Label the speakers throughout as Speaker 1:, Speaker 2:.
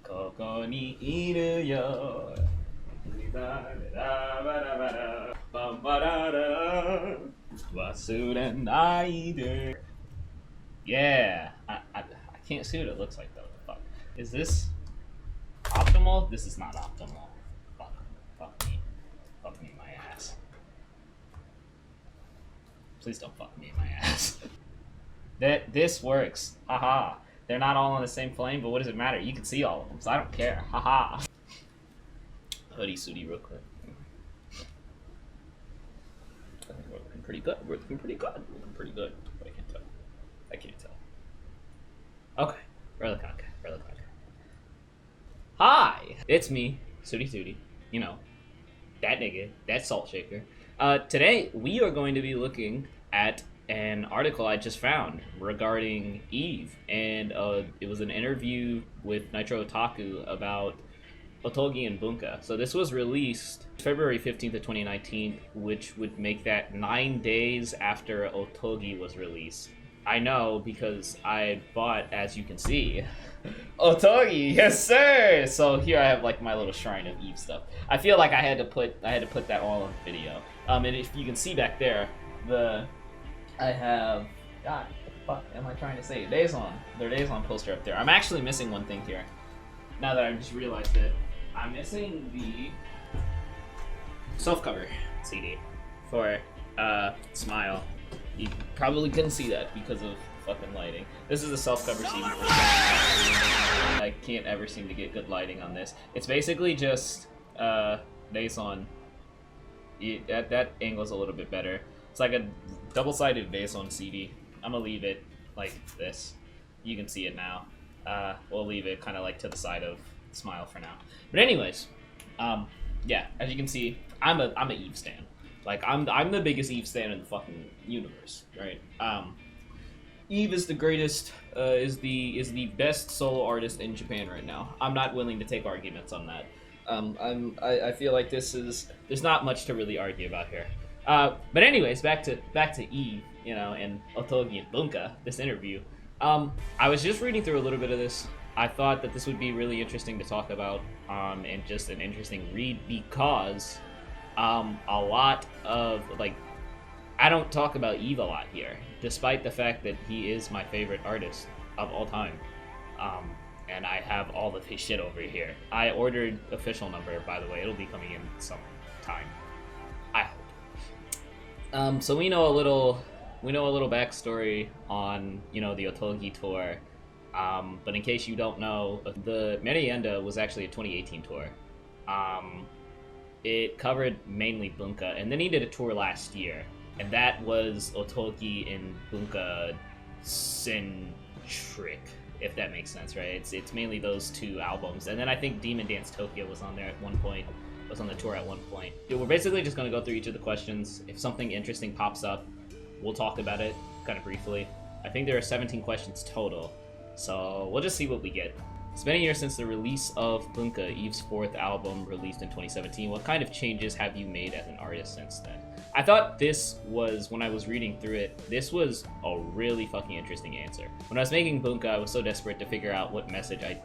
Speaker 1: ここにいるよ。忘れないで。Yeah, I can't see what it looks like though. Fuck. Is this optimal? This is not optimal. Fuck me. Fuck me in my ass. Please don't fuck me in my ass. This works. Haha. They're not all on the same plane, but what does it matter? You can see all of them, so I don't care. Haha. Hoodie sooty real quick. I think we're looking pretty good. We're looking pretty good. We're looking pretty good. But I can't tell. I can't tell. Okay. Relicanka. Hi! It's me, Sooty Sooty. You know, that nigga, that salt shaker. Today, we are going to be looking at an article I just found regarding Eve. And it was an interview with Nitrotaku about Otogi and Bunka. So this was released February 15th of 2019, which would make that 9 days after Otogi was released. I know because I bought, as you can see, Otogi, yes sir! So here I have like my little shrine of Eve stuff. I feel like I had to put that all on video. And if you can see back there, I have, God, what the fuck am I trying to say? Days On. Their Days On poster up there. I'm actually missing one thing here. Now that I just realized it. I'm missing the self-cover CD for Smile. You probably couldn't see that because of fucking lighting. This is a self-cover CD. I can't ever seem to get good lighting on this. It's basically just Days On. That angle's a little bit better. It's like a double-sided Days On CD. I'm gonna leave it like this. You can see it now. We'll leave it kind of like to the side of Smile for now. But anyways, yeah, as you can see, I'm a Eve stan. Like I'm the biggest Eve stan in the fucking universe, right? Eve is the greatest, is the best solo artist in Japan right now. I'm not willing to take arguments on that. I feel like there's not much to really argue about here. But anyways, back to Eve, you know, and Otogi and Bunka, this interview. I was just reading through a little bit of this. I thought that this would be really interesting to talk about, and just an interesting read because a lot of, like, I don't talk about Eve a lot here, despite the fact that he is my favorite artist of all time. And I have all of his shit over here. I ordered official number, by the way. It'll be coming in some time, I hope. So we know a little backstory on, you know, the Otogi tour. But in case you don't know, the Merienda was actually a 2018 tour. It covered mainly Bunka, and then he did a tour last year, and that was Otogi and Bunka centric, if that makes sense, right? It's mainly those two albums, and then I think Demon Dance Tokyo was on there at one point, was on the tour at one point. We're basically just going to go through each of the questions. If something interesting pops up, we'll talk about it kind of briefly. I think there are 17 questions total. So we'll just see what we get. It's been a year since the release of Bunka, Eve's fourth album released in 2017. What kind of changes have you made as an artist since then? I thought this was, when I was reading through it, this was a really fucking interesting answer. When I was making Bunka, I was so desperate to figure out what message I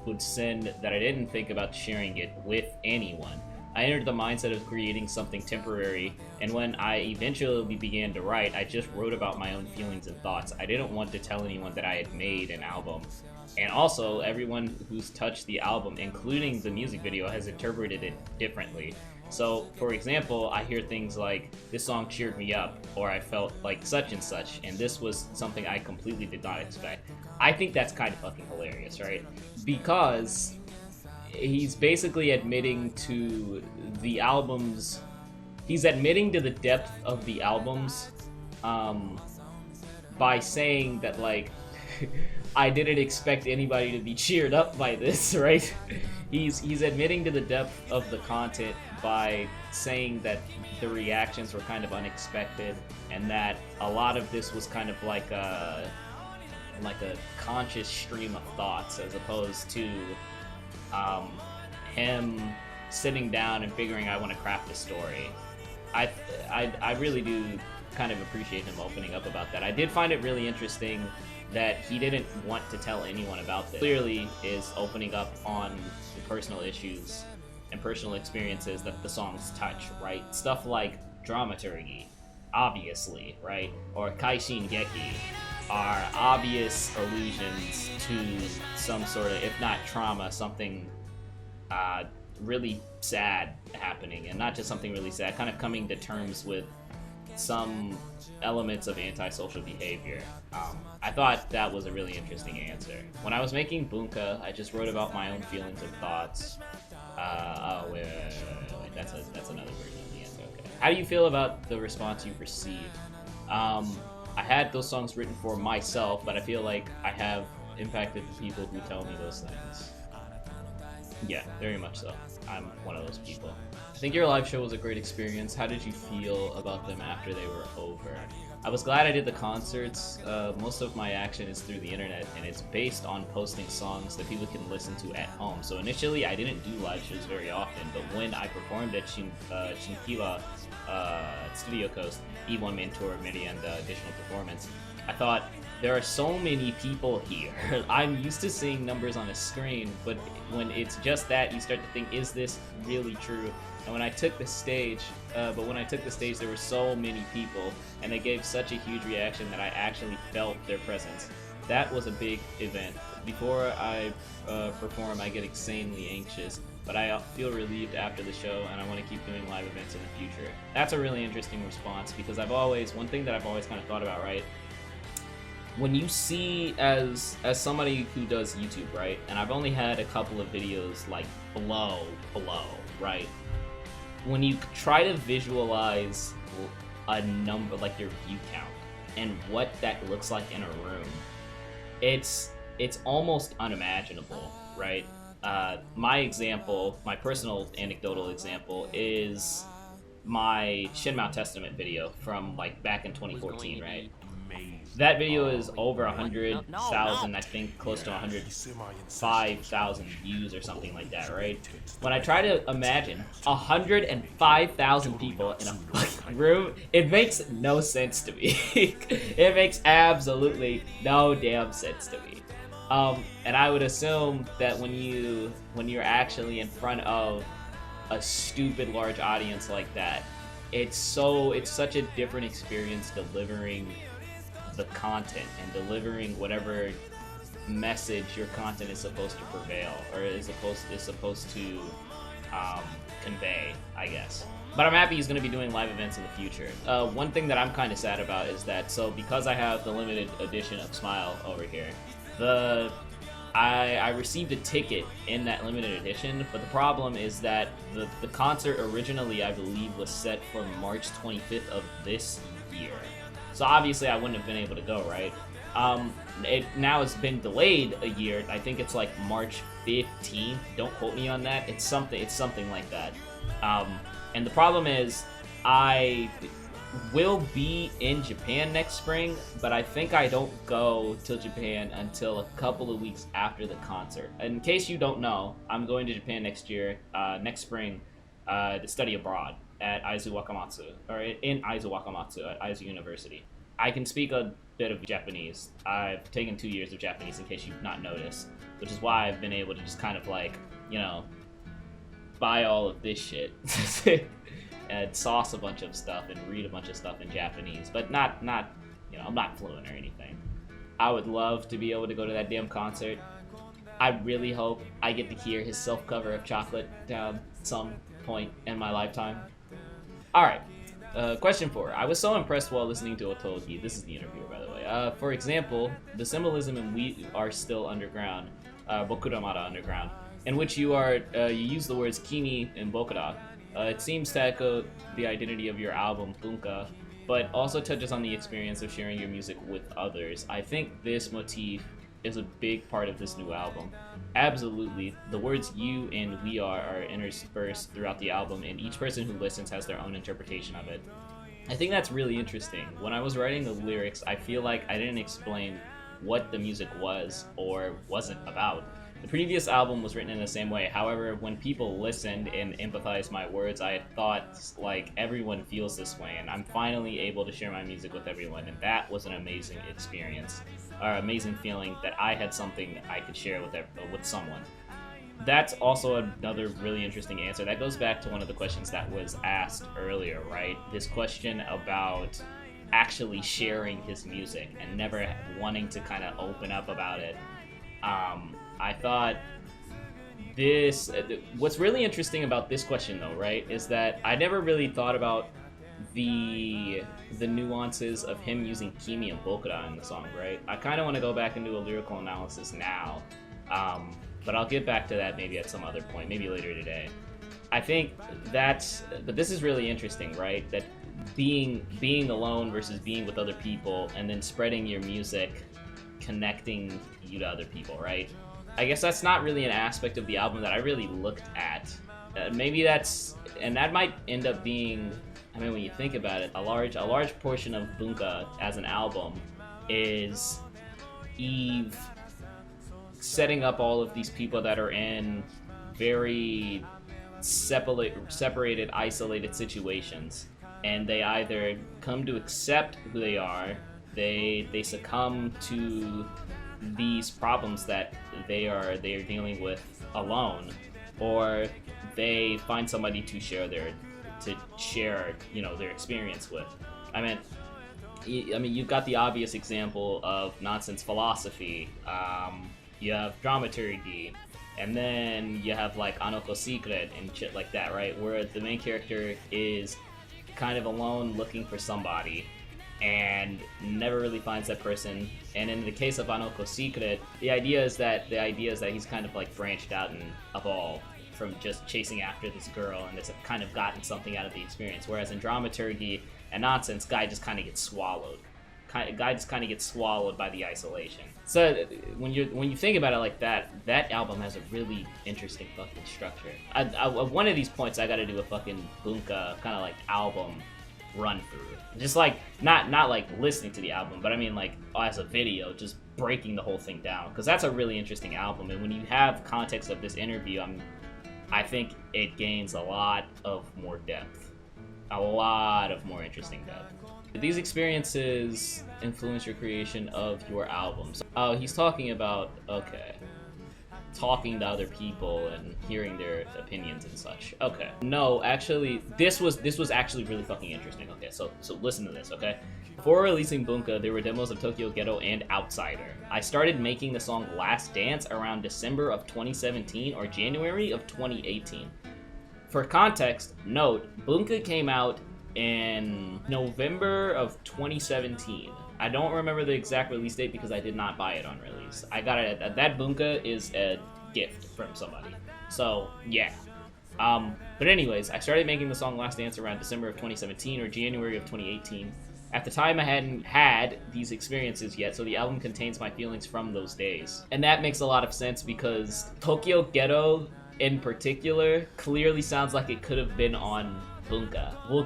Speaker 1: would send that I didn't think about sharing it with anyone. I entered the mindset of creating something temporary, and when I eventually began to write, I just wrote about my own feelings and thoughts. I didn't want to tell anyone that I had made an album. And also, everyone who's touched the album, including the music video, has interpreted it differently. So, for example, I hear things like, this song cheered me up, or I felt like such and such, and this was something I completely did not expect. I think that's kind of fucking hilarious, right? Because he's basically admitting to the albums, he's admitting to the depth of the albums by saying that, like, I didn't expect anybody to be cheered up by this, right? He's admitting to the depth of the content by saying that the reactions were kind of unexpected, and that a lot of this was kind of like a conscious stream of thoughts, as opposed to him sitting down and figuring I want to craft a story. I really do kind of appreciate him opening up about that. I did find it really interesting that he didn't want to tell anyone about this. Clearly is opening up on the personal issues and personal experiences that the songs touch, right? Stuff like dramaturgy, obviously, right? Or Kaishin Geki are obvious allusions to some sort of, if not trauma, something really sad happening, and not just something really sad, kind of coming to terms with some elements of antisocial behavior. I thought that was a really interesting answer. When I was making Bunka, I just wrote about my own feelings and thoughts. Oh, wait. That's another version of the answer. Okay. How do you feel about the response you've received? I had those songs written for myself, but I feel like I have impacted the people who tell me those things. Yeah, very much so. I'm one of those people. I think your live show was a great experience. How did you feel about them after they were over? I was glad I did the concerts. Most of my action is through the internet, and it's based on posting songs that people can listen to at home. So initially, I didn't do live shows very often, but when I performed at Shinkiwa Studio Coast, E1 Man Tour, MIDI, and additional performance, I thought, there are so many people here. I'm used to seeing numbers on a screen, but when it's just that, you start to think, is this really true? And when I took the stage, there were so many people, and they gave such a huge reaction that I actually felt their presence. That was a big event. Before I perform, I get insanely anxious, but I feel relieved after the show, and I want to keep doing live events in the future. That's a really interesting response, because one thing that I've always kind of thought about, right? When you see, as somebody who does YouTube, right, and I've only had a couple of videos like below, right? When you try to visualize a number, like your view count, and what that looks like in a room, it's almost unimaginable, right? My personal anecdotal example is my Shinmao Testament video from like back in 2014, right? That video is over 100,000, I think, close to 105,000 views or something like that, right? When I try to imagine 105,000 people in a fucking room, it makes no sense to me. It makes absolutely no damn sense to me. And I would assume that when you're actually in front of a stupid large audience like that, it's such a different experience delivering the content and delivering whatever message your content is supposed to prevail, or is supposed to convey, I guess. But I'm happy he's going to be doing live events in the future. One thing that I'm kind of sad about is that, so because I have the limited edition of Smile over here, I received a ticket in that limited edition, but the problem is that the concert originally, I believe, was set for March 25th of this year. So obviously I wouldn't have been able to go, right? It now has been delayed a year. I think it's like March 15th. Don't quote me on that. It's something like that. And the problem is, I will be in Japan next spring, but I think I don't go to Japan until a couple of weeks after the concert. In case you don't know, I'm going to Japan next spring, to study abroad at Aizu Wakamatsu, or in Aizu Wakamatsu at Aizu University. I can speak a bit of Japanese. I've taken 2 years of Japanese, in case you've not noticed, which is why I've been able to just kind of like, buy all of this shit and sauce a bunch of stuff and read a bunch of stuff in Japanese, but not I'm not fluent or anything. I would love to be able to go to that damn concert. I really hope I get to hear his self-cover of Chocolate down some point in my lifetime. Alright, question 4. I was so impressed while listening to Otogi. This is the interviewer, by the way. For example, the symbolism in We Are Still Underground, Bokuramada Underground, in which you use the words Kimi and Bokura. It seems to echo the identity of your album, Bunka, but also touches on the experience of sharing your music with others. I think this motif is a big part of this new album. Absolutely, the words you and we are interspersed throughout the album, and each person who listens has their own interpretation of it. I think that's really interesting. When I was writing the lyrics, I feel like I didn't explain what the music was or wasn't about. The previous album was written in the same way. However, when people listened and empathized my words, I had thought, like, everyone feels this way, and I'm finally able to share my music with everyone, and that was an amazing experience, or amazing feeling that I had something I could share with someone. That's also another really interesting answer. That goes back to one of the questions that was asked earlier, right? This question about actually sharing his music and never wanting to kind of open up about it. I thought what's really interesting about this question though, right, is that I never really thought about the nuances of him using Kimi and Bokura in the song, right? I kind of want to go back and do a lyrical analysis now, but I'll get back to that maybe at some other point, maybe later today. I think but this is really interesting, right? That being alone versus being with other people, and then spreading your music, connecting you to other people, right? I guess that's not really an aspect of the album that I really looked at. Maybe that might end up being, I mean, when you think about it, a large portion of Bunka as an album is Eve setting up all of these people that are in very separated, isolated situations, and they either come to accept who they are, they succumb to these problems that they are dealing with alone, or they find somebody to share their experience with. I mean, you've got the obvious example of Nonsense Philosophy. You have Dramaturgy, and then you have like Anoko Secret and shit like that, right? Where the main character is kind of alone looking for somebody and never really finds that person. And in the case of Anoko Secret, the idea is that he's kind of like branched out and evolved from just chasing after this girl and has kind of gotten something out of the experience. Whereas in Dramaturgy and Nonsense, guy just kind of gets swallowed. Guy just kind of gets swallowed by the isolation. So when you think about it like that, that album has a really interesting fucking structure. One of these points, I got to do a fucking Bunka kind of like album run through, just like not like listening to the album, but I mean like as a video, just breaking the whole thing down, because that's a really interesting album. And when you have context of this interview, I think it gains a lot of more depth, a lot of more interesting depth. These experiences influence your creation of your albums. Oh, he's talking about, okay, talking to other people and hearing their opinions and such. Okay. No, actually, this was actually really fucking interesting. Okay, so listen to this, okay? Before releasing Bunka, there were demos of Tokyo Ghetto and Outsider. I started making the song Last Dance around December of 2017 or January of 2018. For context, note, Bunka came out in November of 2017. I don't remember the exact release date because I did not buy it on release. I got it at that Bunka is a gift from somebody. So, yeah. But anyways, I started making the song Last Dance around December of 2017 or January of 2018. At the time, I hadn't had these experiences yet, so the album contains my feelings from those days. And that makes a lot of sense because Tokyo Ghetto, in particular, clearly sounds like it could have been on Bunka. We'll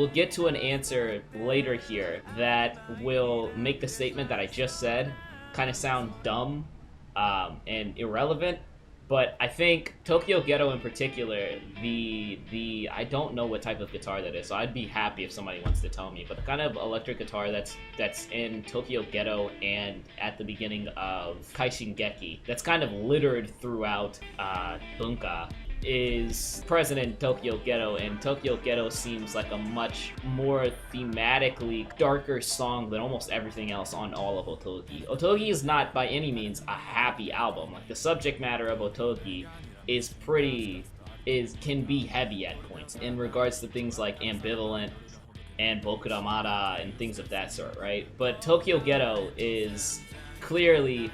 Speaker 1: get to an answer later here that will make the statement that I just said kind of sound dumb and irrelevant, but I think Tokyo Ghetto in particular, I don't know what type of guitar that is, so I'd be happy if somebody wants to tell me, but the kind of electric guitar that's in Tokyo Ghetto and at the beginning of Kaishingeki, that's kind of littered throughout Bunka, is present in Tokyo Ghetto, and Tokyo Ghetto seems like a much more thematically darker song than almost everything else on all of Otogi. Otogi is not by any means a happy album. Like, the subject matter of Otogi can be heavy at points in regards to things like Ambivalent and Bokuramara and things of that sort, right? But Tokyo Ghetto is clearly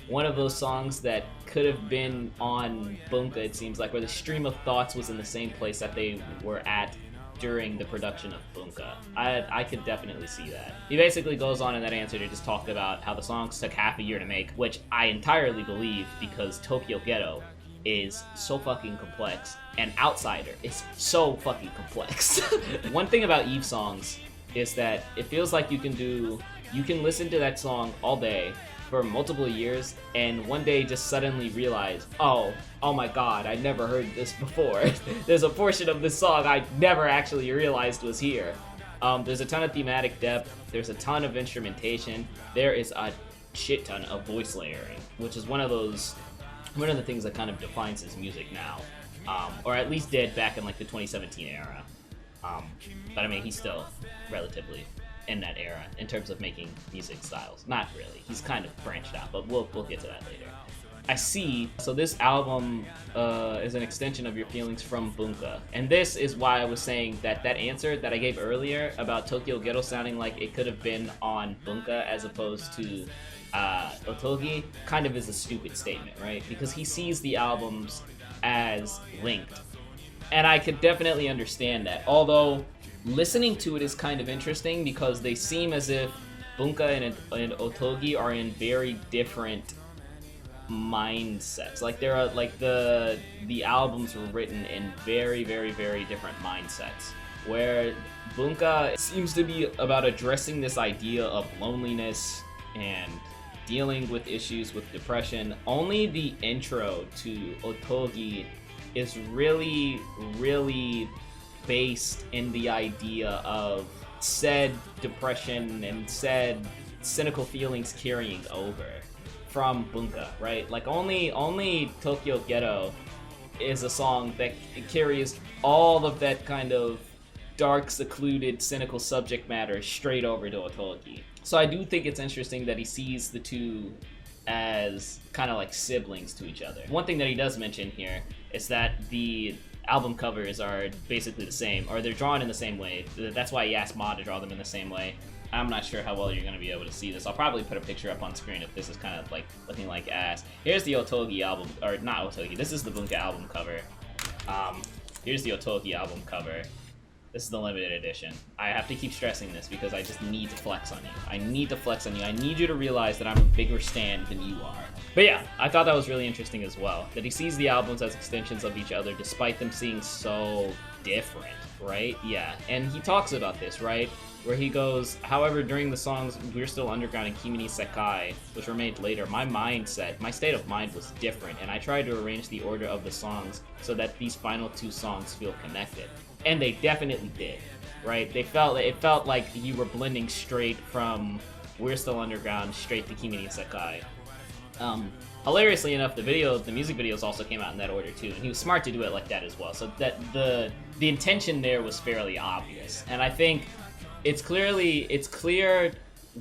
Speaker 1: one of those songs that could have been on Bunka, it seems like, where the stream of thoughts was in the same place that they were at during the production of Bunka. I could definitely see that. He basically goes on in that answer to just talk about how the songs took half a year to make, which I entirely believe because Tokyo Ghetto is so fucking complex, and Outsider is so fucking complex. One thing about Eve songs is that it feels like you can listen to that song all day, for multiple years, and one day just suddenly realize, oh my god, I never heard this before. There's a portion of this song I never actually realized was here. There's a ton of thematic depth, there's a ton of instrumentation, there is a shit ton of voice layering, which is one of the things that kind of defines his music now, or at least did back in like the 2017 era. But I mean, he's still relatively in that era in terms of making music styles. Not really. He's kind of branched out, but we'll get to that later. I see. So this album is an extension of your feelings from Bunka. And this is why I was saying that answer that I gave earlier about Tokyo Ghetto sounding like it could have been on Bunka as opposed to Otogi kind of is a stupid statement, right? Because he sees the albums as linked. And I could definitely understand that. Although, listening to it is kind of interesting because they seem as if Bunka and Otogi are in very different mindsets. Like there are the albums were written in very, very, very different mindsets. Where Bunka seems to be about addressing this idea of loneliness and dealing with issues with depression. Only the intro to Otogi is really, really based in the idea of said depression and said cynical feelings carrying over from Bunka, right? Like only Tokyo Ghetto is a song that carries all of that kind of dark, secluded, cynical subject matter straight over to Otogi. So I do think it's interesting that he sees the two as kind of like siblings to each other. One thing that he does mention here is that the album covers are basically the same, or they're drawn in the same way. That's why he asked Ma to draw them in the same way. I'm not sure how well you're going to be able to see this. I'll probably put a picture up on screen if this is kind of like looking like ass. Here's the Otogi album, or not Otogi, this is the Bunka album cover. Here's the Otogi album cover. This is the limited edition. I have to keep stressing this because I just need to flex on you. I need to flex on you. I need you to realize that I'm a bigger stan than you are. But yeah, I thought that was really interesting as well. That he sees the albums as extensions of each other despite them seeming so different, right? Yeah, and he talks about this, right? Where he goes, however, during the songs We're Still Underground and Kimi ni Sekai, which were made later, my mindset, my state of mind was different, and I tried to arrange the order of the songs so that these final two songs feel connected. And they definitely did, right? It felt like you were blending straight from We're Still Underground straight to Kimi ni Sekai. Hilariously enough, the music videos also came out in that order too, and he was smart to do it like that as well. So that the intention there was fairly obvious, and I think it's clear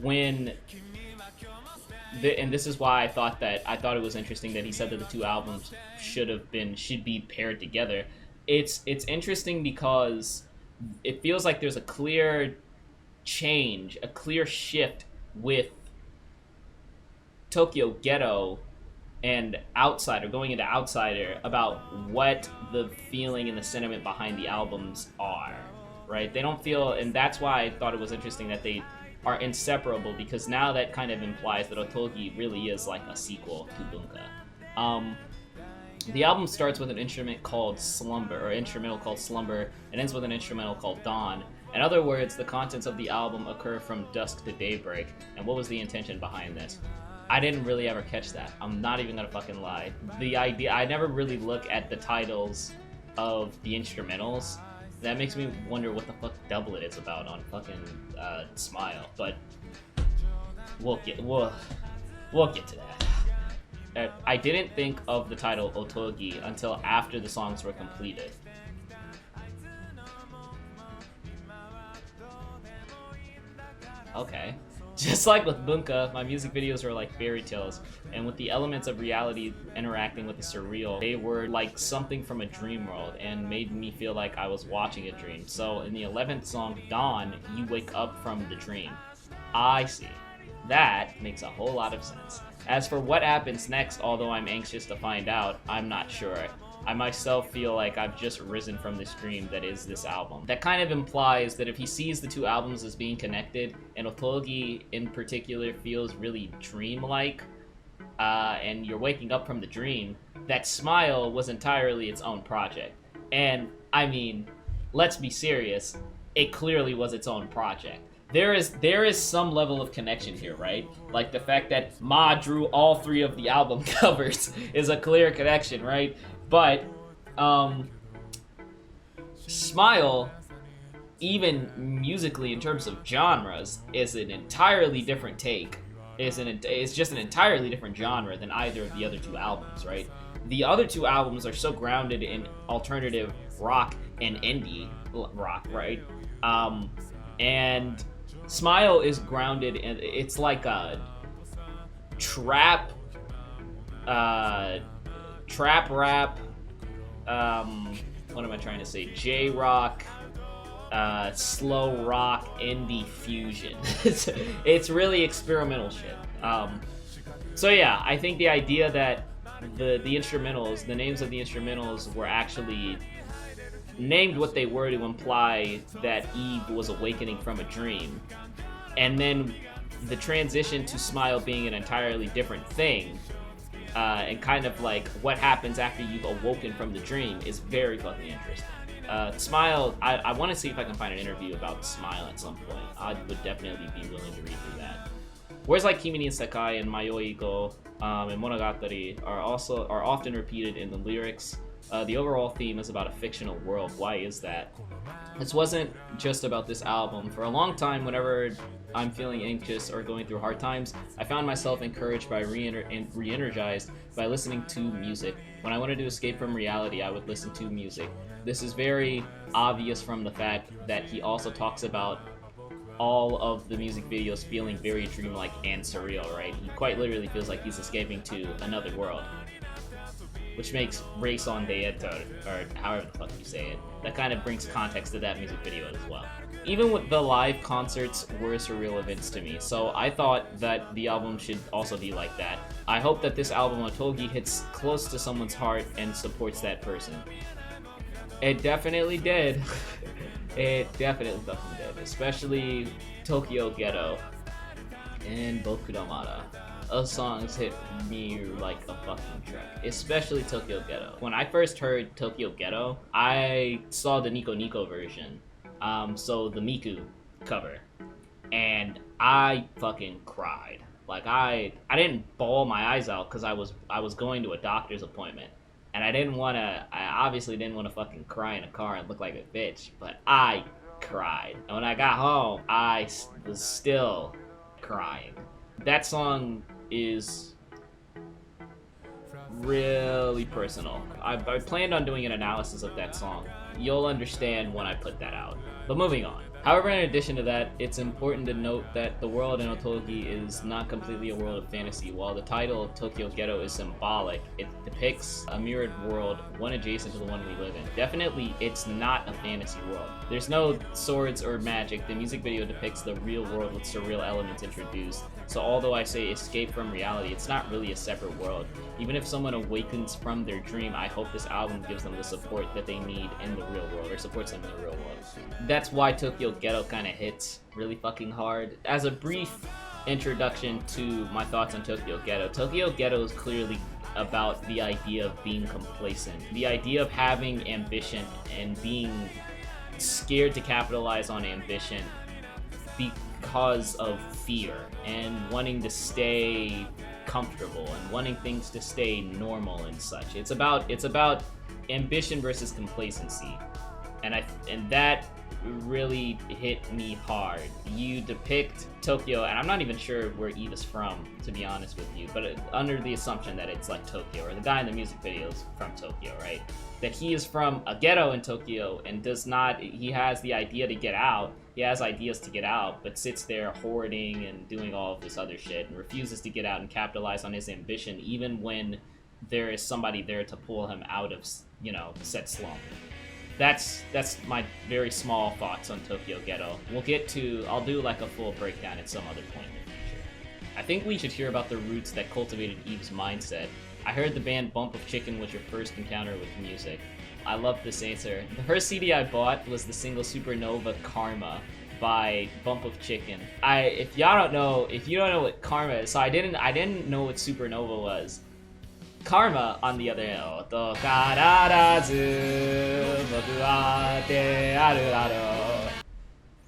Speaker 1: when. And this is why I thought it was interesting that he said that the two albums should be paired together. It's interesting because it feels like there's a clear change, a clear shift with Tokyo Ghetto and Outsider, going into Outsider, about what the feeling and the sentiment behind the albums are, right? They don't feel, and that's why I thought it was interesting that they are inseparable, because now that kind of implies that Otogi really is like a sequel to Bunka. The album starts with an instrumental called Slumber, and ends with an instrumental called Dawn. In other words, the contents of the album occur from dusk to daybreak. And what was the intention behind this? I didn't really ever catch that. I'm not even gonna fucking lie. The idea, I never really look at the titles of the instrumentals. That makes me wonder what the fuck double it is about on fucking Smile. But we'll get to that. I didn't think of the title Otogi until after the songs were completed. Okay. Just like with Bunka, my music videos were like fairy tales, and with the elements of reality interacting with the surreal, they were like something from a dream world and made me feel like I was watching a dream. So in the 11th song, Dawn, you wake up from the dream. I see. That makes a whole lot of sense. As for what happens next, although I'm anxious to find out, I'm not sure. I myself feel like I've just risen from this dream that is this album. That kind of implies that if he sees the two albums as being connected, and Otogi in particular feels really dreamlike, and you're waking up from the dream, that Smile was entirely its own project. And, I mean, let's be serious, it clearly was its own project. there is some level of connection here, right? Like the fact that Ma drew all 3 of the album covers is a clear connection, right? But Smile, even musically in terms of genres, is an entirely different take. It's just an entirely different genre than either of the other 2 albums, right? The other 2 albums are so grounded in alternative rock and indie rock, right? And Smile is grounded in, it's like a trap rap, what am I trying to say? J-rock, slow rock, indie fusion. It's really experimental shit. So yeah, I think the idea that the instrumentals, the names of the instrumentals were actually named what they were to imply that Eve was awakening from a dream, and then the transition to Smile being an entirely different thing, and kind of like what happens after you've awoken from the dream is very fucking interesting. Smile, I want to see if I can find an interview about Smile at some point. I would definitely be willing to read through that. Words like Kimi ni Sekai and Mayoiko and Monogatari are often repeated in the lyrics. The overall theme is about a fictional world. Why is that? This wasn't just about this album. For a long time, whenever I'm feeling anxious or going through hard times, I found myself encouraged by re-energized by listening to music. When I wanted to escape from reality, I would listen to music. This is very obvious from the fact that he also talks about all of the music videos feeling very dreamlike and surreal, right? He quite literally feels like he's escaping to another world, which makes Raison d'Etre, or however the fuck you say it, that kind of brings context to that music video as well. Even with the live concerts were surreal events to me, so I thought that the album should also be like that. I hope that this album, Otogi, hits close to someone's heart and supports that person. It definitely did. It definitely fucking did, especially Tokyo Ghetto and Boku no Mara. Those songs hit me like a fucking truck, especially Tokyo Ghetto. When I first heard Tokyo Ghetto, I saw the Nico Nico version, so the Miku cover, and I fucking cried. Like I didn't bawl my eyes out because I was going to a doctor's appointment, and I obviously didn't want to fucking cry in a car and look like a bitch, but I cried. And when I got home, I was still crying. That song is really personal. I planned on doing an analysis of that song. You'll understand when I put that out. But moving on. However, in addition to that, it's important to note that the world in Otogi is not completely a world of fantasy. While the title of Tokyo Ghetto is symbolic, it depicts a mirrored world, one adjacent to the one we live in. Definitely, it's not a fantasy world. There's no swords or magic. The music video depicts the real world with surreal elements introduced. So although I say escape from reality, it's not really a separate world. Even if someone awakens from their dream, I hope this album gives them the support that they need in the real world, or supports them in the real world. That's why Tokyo Ghetto kind of hits really fucking hard. As a brief introduction to my thoughts on Tokyo Ghetto is clearly about the idea of being complacent, the idea of having ambition and being scared to capitalize on ambition because of fear and wanting to stay comfortable and wanting things to stay normal and such. It's about ambition versus complacency, and that really hit me hard. You depict Tokyo, and I'm not even sure where Eve is from, to be honest with you, but under the assumption that it's like Tokyo, or the guy in the music video is from Tokyo, right? That he is from a ghetto in Tokyo and he has the idea to get out. He has ideas to get out, but sits there hoarding and doing all of this other shit and refuses to get out and capitalize on his ambition, even when there is somebody there to pull him out of, said slump. That's my very small thoughts on Tokyo Ghetto. I'll do like a full breakdown at some other point in the future. I think we should hear about the roots that cultivated Eve's mindset. I heard the band Bump of Chicken was your first encounter with music. I love this answer. The first CD I bought was the single Supernova Karma by Bump of Chicken. If you don't know what Karma is, so I didn't know what Supernova was. Karma, on the other hand,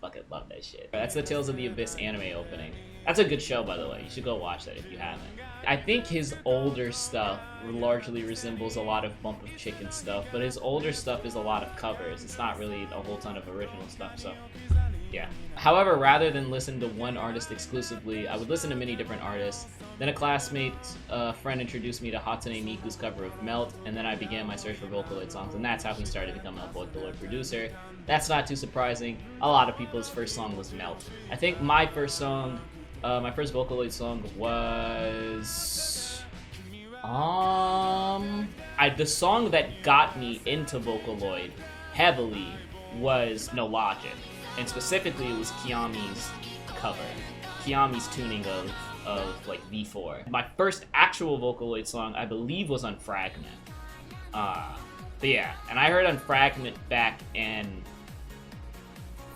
Speaker 1: fucking love that that shit. That's the Tales of the Abyss anime opening. That's a good show, by the way. You should go watch that if you haven't. I think his older stuff largely resembles a lot of Bump of Chicken stuff, but his older stuff is a lot of covers. It's not really a whole ton of original stuff, so yeah. However, rather than listen to one artist exclusively, I would listen to many different artists. Then a classmate, friend introduced me to Hatsune Miku's cover of Melt, and then I began my search for Vocaloid songs, and that's how he started becoming a Vocaloid producer. That's not too surprising. A lot of people's first song was Melt. I think my first song, my first Vocaloid song was... the song that got me into Vocaloid heavily was No Logic. And specifically, it was Kiami's cover. Kiami's tuning of like V4. My first actual Vocaloid song, I believe, was on Fragment. But yeah, and I heard on Fragment back in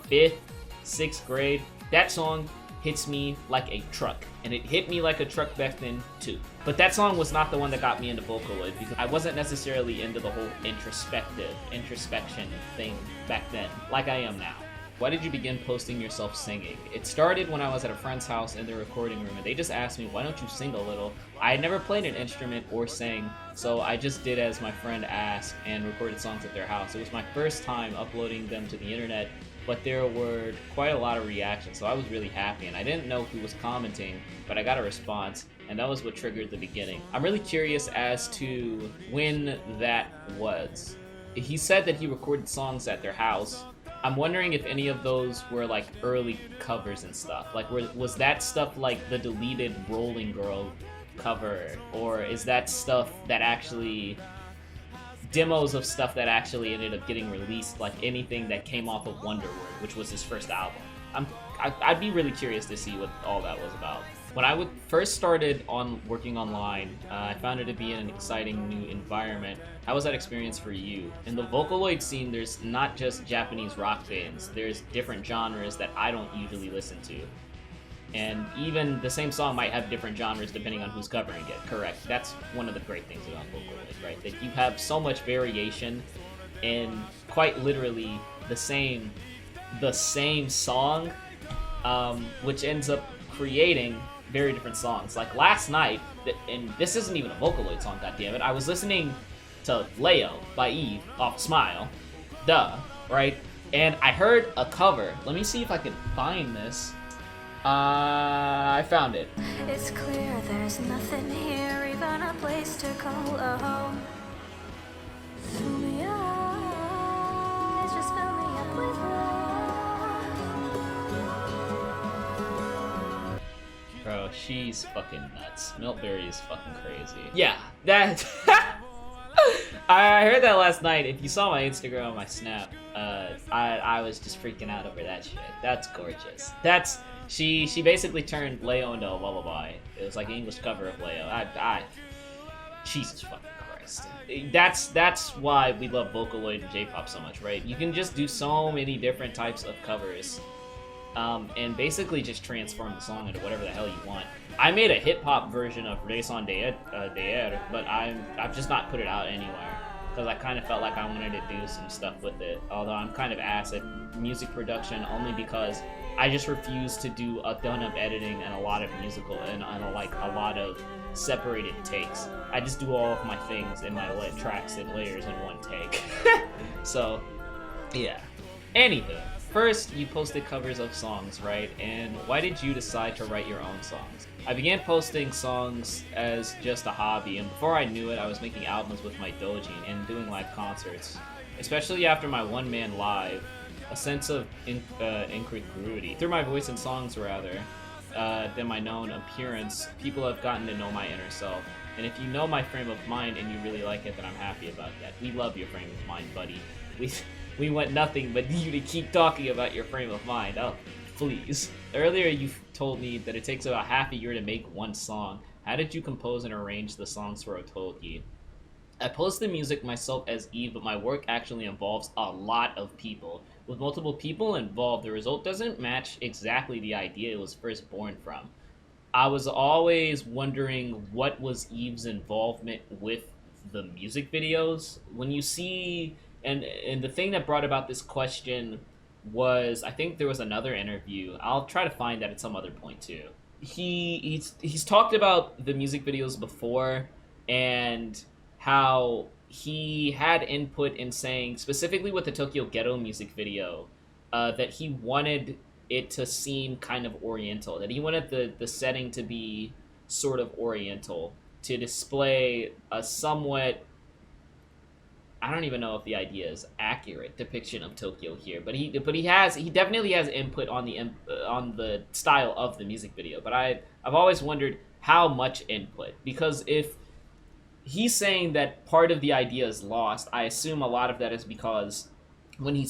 Speaker 1: 5th, 6th grade. That song hits me like a truck, and it hit me like a truck back then too. But that song was not the one that got me into Vocaloid, because I wasn't necessarily into the whole introspection thing back then, like I am now. Why did you begin posting yourself singing? It started when I was at a friend's house in the recording room, and they just asked me, why don't you sing a little? I had never played an instrument or sang, so I just did as my friend asked and recorded songs at their house. It was my first time uploading them to the internet, but there were quite a lot of reactions, so I was really happy, and I didn't know who was commenting, but I got a response, and that was what triggered the beginning. I'm really curious as to when that was. He said that he recorded songs at their house. I'm wondering if any of those were like early covers and stuff. Like, was that stuff like the deleted Rolling Girl cover, or is that stuff that actually demos of stuff that actually ended up getting released, like anything that came off of Wonderword, which was his first album? I'd be really curious to see what all that was about. When I first started working online, I found it to be an exciting new environment. How was that experience for you? In the Vocaloid scene, there's not just Japanese rock bands. There's different genres that I don't usually listen to. And even the same song might have different genres depending on who's covering it, correct? That's one of the great things about Vocaloid, right? That you have so much variation in quite literally the same song, which ends up creating very different songs. Like last night, and this isn't even a Vocaloid song, goddammit, I was listening to Leo by Eve off Smile, right? And I heard a cover. Let me see if I can find this. I found it.
Speaker 2: It's clear there's nothing here, even a place to call a home. Fill me up, just fill me up with love.
Speaker 1: Bro, she's fucking nuts. Miltberry is fucking crazy. Yeah, that... I heard that last night. If you saw my Instagram and my Snap, I was just freaking out over that shit. That's gorgeous. She basically turned Leo into a lullaby. It was like an English cover of Leo. Jesus fucking Christ. That's why we love Vocaloid and J-pop so much, right? You can just do so many different types of covers, and basically just transform the song into whatever the hell you want. I made a hip-hop version of Raison d'Air, but I've just not put it out anywhere, because I kind of felt like I wanted to do some stuff with it. Although I'm kind of ass at music production, only because I just refuse to do a ton of editing and a lot of musical and a lot of separated takes. I just do all of my things in my tracks and layers in one take. So, yeah. Anywho, first you posted covers of songs, right? And why did you decide to write your own songs? I began posting songs as just a hobby, and before I knew it, I was making albums with my doujin and doing live concerts. Especially after my one-man live, a sense of incongruity through my voice and songs rather than my known appearance. People have gotten to know my inner self, and if you know my frame of mind and you really like it, then I'm happy about that. We love your frame of mind, buddy. We want nothing but you to keep talking about your frame of mind. Oh, please. Earlier you told me that it takes about half a year to make one song. How did you compose and arrange the songs for Otogi? I post the music myself as Eve, but my work actually involves a lot of people. With multiple people involved, the result doesn't match exactly the idea it was first born from. I was always wondering what was Eve's involvement with the music videos. When you see, and the thing that brought about this question was, I think there was another interview. I'll try to find that at some other point too. He's talked about the music videos before and how he had input in saying, specifically with the Tokyo Ghetto music video, that he wanted it to seem kind of oriental, that he wanted the setting to be sort of oriental, to display a somewhat, I don't even know if the idea is accurate depiction of Tokyo here, but he definitely has input on the style of the music video. But I've always wondered how much input, because if he's saying that part of the idea is lost, I assume a lot of that is because when he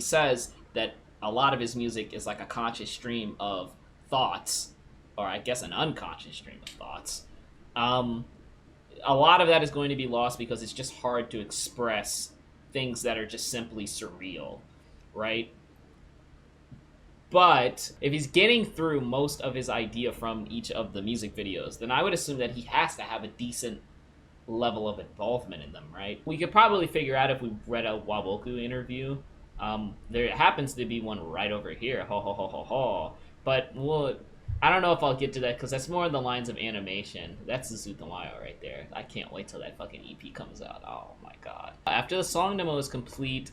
Speaker 1: says that a lot of his music is like a conscious stream of thoughts, or I guess an unconscious stream of thoughts, a lot of that is going to be lost because it's just hard to express things that are just simply surreal, right? But if he's getting through most of his idea from each of the music videos, then I would assume that he has to have a decent level of involvement in them, right? We could probably figure out if we read a Waboku interview. There happens to be one right over here, ho ho ho ho ho. But I don't know if I'll get to that because that's more in the lines of animation. That's Zutamayo right there. I can't wait till that fucking EP comes out. Oh my god. After the song demo is complete,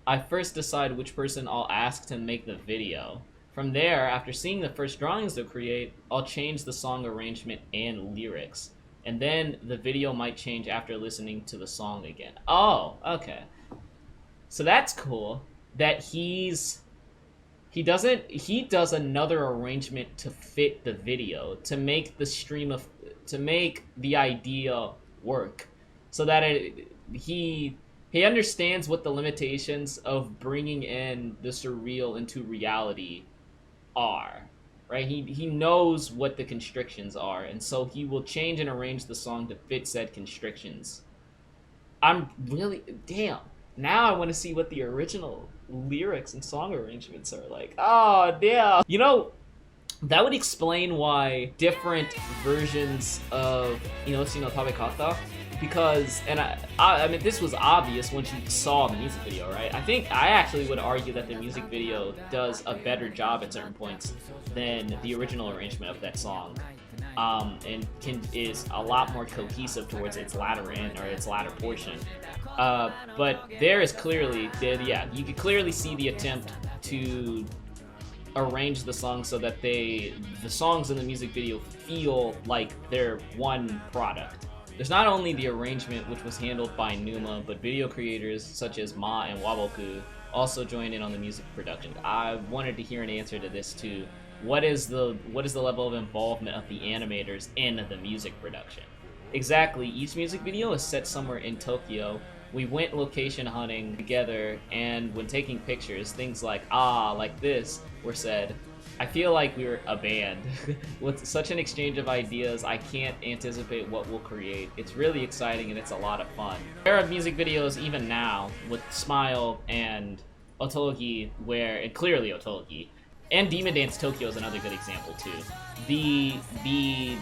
Speaker 1: I first decide which person I'll ask to make the video. From there, after seeing the first drawings they'll create, I'll change the song arrangement and lyrics. And then the video might change after listening to the song again. Oh, okay. So that's cool that he does another arrangement to fit the video, to make the idea work, so that he understands what the limitations of bringing in the surreal into reality are, right? He knows what the constrictions are, and so he will change and arrange the song to fit said constrictions. I'm really, damn, now I want to see what the original lyrics and song arrangements are like. Oh, damn. You know, that would explain why different versions of Inochi no Tabekata, because, and I mean, this was obvious once you saw the music video, right? I actually would argue that the music video does a better job at certain points than the original arrangement of that song. And is a lot more cohesive towards its latter end, or its latter portion. But there is clearly, you can clearly see the attempt to arrange the songs so that the songs in the music video feel like they're one product. There's not only the arrangement, which was handled by Numa, but video creators such as Ma and Waboku also joined in on the music production. I wanted to hear an answer to this too. What is the level of involvement of the animators in the music production? Exactly, each music video is set somewhere in Tokyo. We went location hunting together, and when taking pictures, things like, like this, were said. I feel like we were a band. With such an exchange of ideas, I can't anticipate what we'll create. It's really exciting and it's a lot of fun. There are music videos even now with Smile and Otogi, and clearly Otogi, and Demon Dance Tokyo is another good example too. The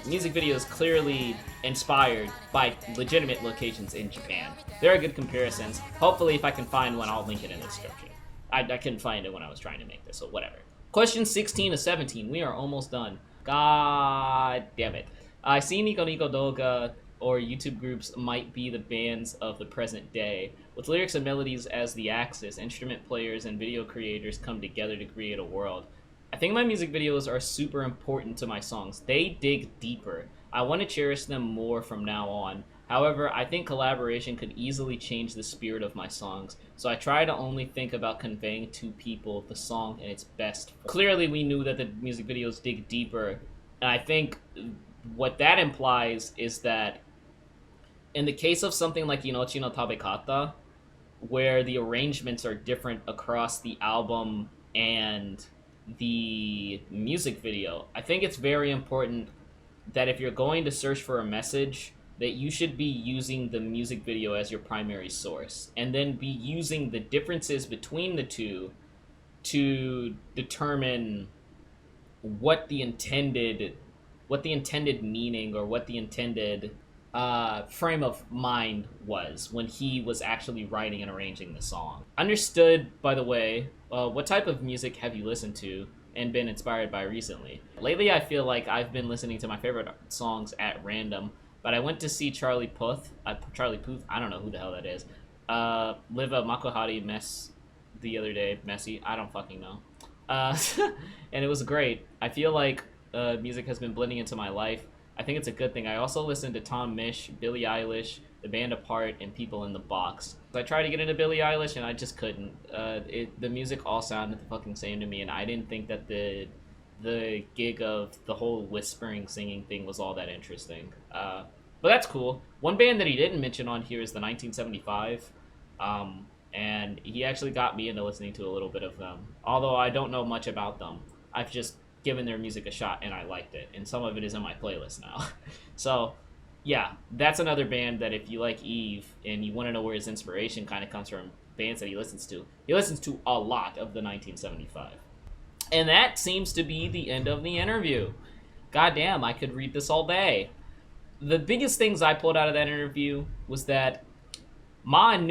Speaker 1: music video is clearly inspired by legitimate locations in Japan. There are good comparisons. Hopefully, if I can find one, I'll link it in the description. I couldn't find it when I was trying to make this, so whatever. Question 16 to 17. We are almost done. God damn it. I see Nico Nico Doga or YouTube groups might be the bands of the present day. With lyrics and melodies as the axis, instrument players and video creators come together to create a world. I think my music videos are super important to my songs. They dig deeper. I want to cherish them more from now on. However, I think collaboration could easily change the spirit of my songs, so I try to only think about conveying to people the song in its best form. Clearly, we knew that the music videos dig deeper, and I think what that implies is that in the case of something like Inochi no Tabekata, where the arrangements are different across the album and the music video, I think it's very important that if you're going to search for a message, that you should be using the music video as your primary source, and then be using the differences between the two to determine what the intended meaning or what the intended frame of mind was when he was actually writing and arranging the song. Understood, by the way, what type of music have you listened to and been inspired by recently? Lately, I feel like I've been listening to my favorite songs at random, but I went to see Charlie Puth, I don't know who the hell that is, live a Makuhari mess the other day, messy, I don't fucking know. And it was great. I feel like music has been blending into my life. I think it's a good thing. I also listened to Tom Misch, Billie Eilish, The Band Apart, and People in the Box. I tried to get into Billie Eilish, and I just couldn't. The music all sounded the fucking same to me, and I didn't think that the gig of the whole whispering, singing thing was all that interesting. But that's cool. One band that he didn't mention on here is the 1975, and he actually got me into listening to a little bit of them. Although I don't know much about them. I've just given their music a shot and I liked it, and some of it is in my playlist now. So yeah, that's another band that if you like Eve and you want to know where his inspiration kind of comes from, bands that he listens to a lot of the 1975. And that seems to be the end of the interview. Goddamn, I could read this all day. The biggest things I pulled out of that interview was that Ma and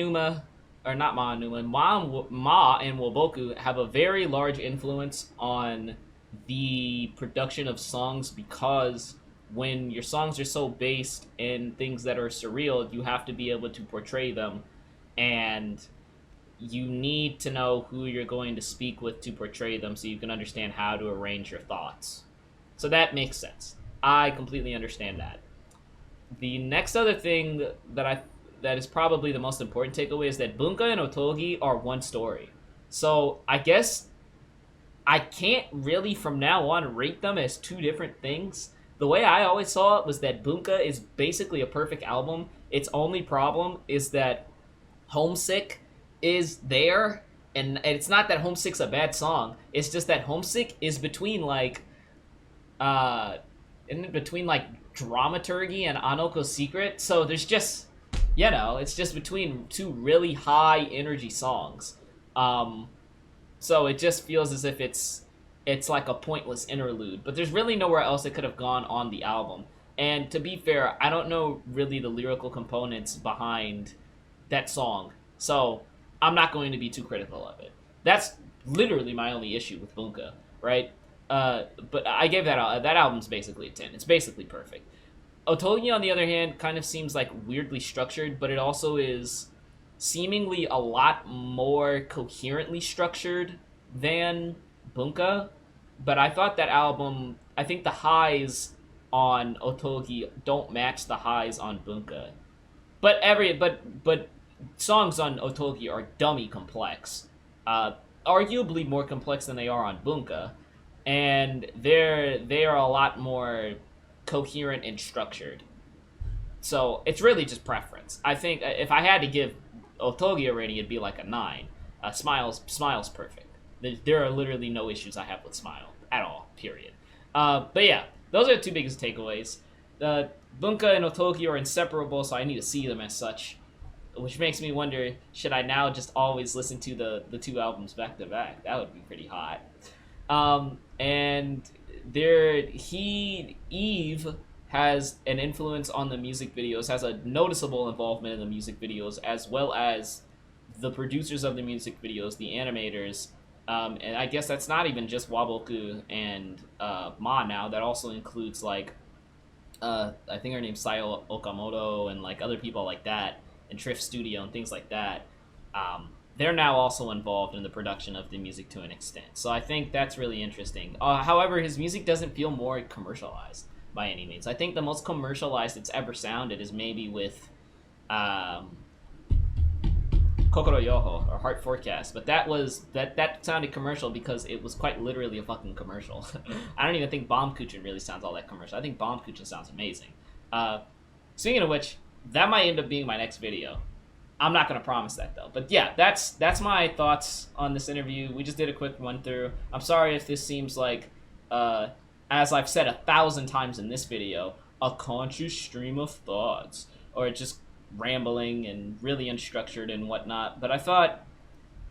Speaker 1: Waboku have a very large influence on the production of songs, because when your songs are so based in things that are surreal, you have to be able to portray them, and you need to know who you're going to speak with to portray them so you can understand how to arrange your thoughts. So that makes sense. I completely understand that. The next other thing that is probably the most important takeaway is that Bunka and Otogi are one story. So I guess I can't really from now on rate them as two different things. The way I always saw it was that Bunka is basically a perfect album. Its only problem is that Homesick is there, and it's not that Homesick's a bad song. It's just that Homesick is between like Dramaturgy and Anoko's Secret. So there's just, it's just between two really high energy songs. So it just feels as if it's like a pointless interlude. But there's really nowhere else it could have gone on the album. And to be fair, I don't know really the lyrical components behind that song. So I'm not going to be too critical of it. That's literally my only issue with Bunka, right? But I gave that album's basically a 10. It's basically perfect. Otogi, on the other hand, kind of seems like weirdly structured, but it also is seemingly a lot more coherently structured than Bunka. But I thought that album, I think the highs on Otogi don't match the highs on Bunka. But songs on Otogi are dummy complex. Arguably more complex than they are on Bunka. And they are a lot more coherent and structured. So it's really just preference. I think if I had to give Otogi a rating, it'd be like a 9. Smile's perfect. There are literally no issues I have with Smile at all, period. But yeah, those are the two biggest takeaways. Bunka and Otogi are inseparable, so I need to see them as such. Which makes me wonder, should I now just always listen to the two albums back to back? That would be pretty hot. And Eve has an influence on the music videos, has a noticeable involvement in the music videos, as well as the producers of the music videos, the animators, and I guess that's not even just Waboku and Ma now. That also includes like I think her name's Sayo Okamoto and like other people like that, and Triff Studio and things like that. They're now also involved in the production of the music to an extent. So I think that's really interesting. However, his music doesn't feel more commercialized by any means. I think the most commercialized it's ever sounded is maybe with Kokoro Yoho or Heart Forecast, but that sounded commercial because it was quite literally a fucking commercial. I don't even think Baumkuchen really sounds all that commercial. I think Baumkuchen sounds amazing. Speaking of which, that might end up being my next video. I'm not going to promise that though. But yeah, that's my thoughts on this interview. We just did a quick run through. I'm sorry if this seems like, as I've said 1,000 times in this video, a conscious stream of thoughts, or just rambling and really unstructured and whatnot. But I thought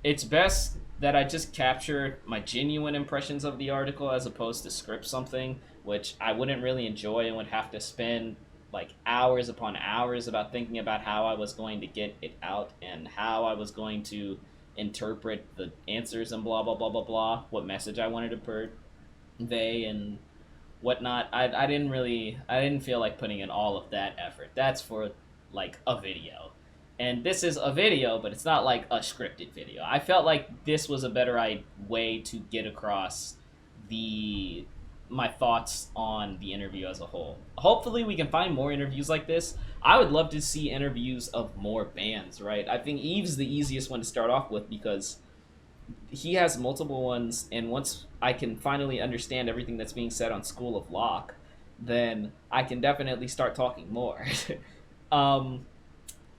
Speaker 1: it's best that I just capture my genuine impressions of the article as opposed to script something, which I wouldn't really enjoy and would have to spend like hours upon hours about thinking about how I was going to get it out and how I was going to interpret the answers and blah blah blah blah blah, what message I wanted to convey and whatnot. I didn't feel like putting in all of that effort. That's for like a video. And this is a video, but it's not like a scripted video. I felt like this was a better way to get across my thoughts on the interview as a whole. Hopefully we can find more interviews like this. I would love to see interviews of more bands, right? I think Eve's the easiest one to start off with because he has multiple ones, and once I can finally understand everything that's being said on School of Lock, then I can definitely start talking more.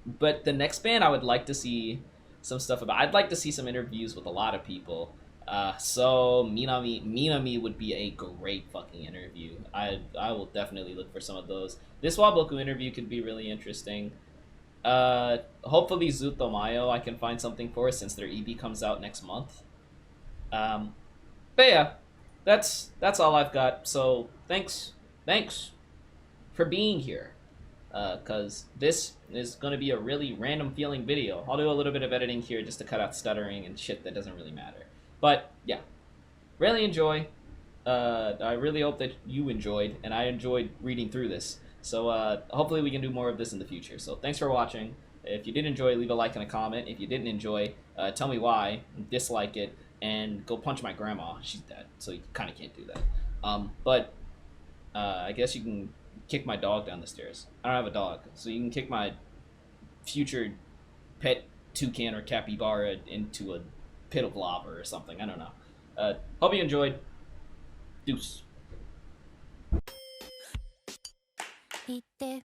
Speaker 1: But the next band I would like to see some stuff about. I'd like to see some interviews with a lot of people. So Minami would be a great fucking interview. I will definitely look for some of those. This Waboku interview could be really interesting. Hopefully Zutomayo I can find something for since their EP comes out next month. But yeah, that's all I've got. So thanks for being here. Because this is going to be a really random feeling video. I'll do a little bit of editing here just to cut out stuttering and shit that doesn't really matter. But yeah, really enjoy. I really hope that you enjoyed, and I enjoyed reading through this. So hopefully we can do more of this in the future. So thanks for watching. If you did enjoy, leave a like and a comment. If you didn't enjoy, tell me why, dislike it, and go punch my grandma. She's dead, so you kind of can't do that. But I guess you can kick my dog down the stairs. I don't have a dog, so you can kick my future pet toucan or capybara into a pit of lava or something. I don't know. Hope you enjoyed. Deuce.
Speaker 2: 言って